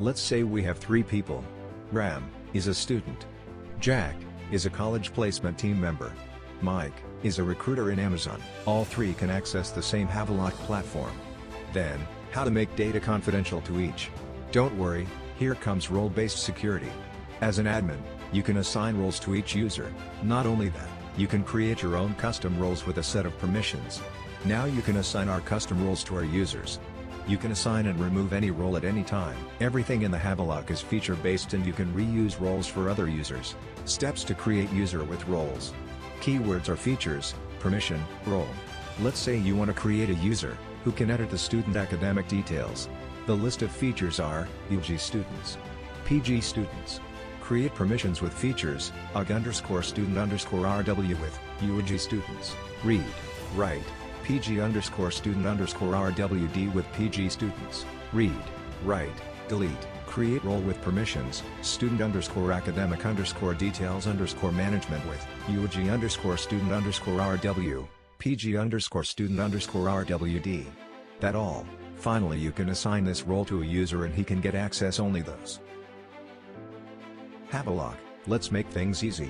Let's say we have 3 people. Ram is a student. Jack is a college placement team member. Mike is a recruiter in Amazon. All 3 can access the same haveloc platform. Then, how to make data confidential to each. Don't worry, here comes role-based security. As an admin, you can assign roles to each user. Not only that, you can create your own custom roles with a set of permissions. Now you can assign our custom roles to our users. You can assign and remove any role at any time. Everything in the haveloc is feature-based and you can reuse roles for other users. Steps to create user with roles. Keywords are features, permission, role. Let's say you want to create a user who can edit the student academic details. The list of features are UG students, PG students. Create permissions with features, UG_student_RW with UG students. Read, write, PG_student_RWD with PG students. Read, write, delete. Create role with permissions, student_academic_details_management with UG_student_RW, PG_student_RWD. That all. Finally, you can assign this role to a user and he can get access only those. Haveloc, let's make things easy.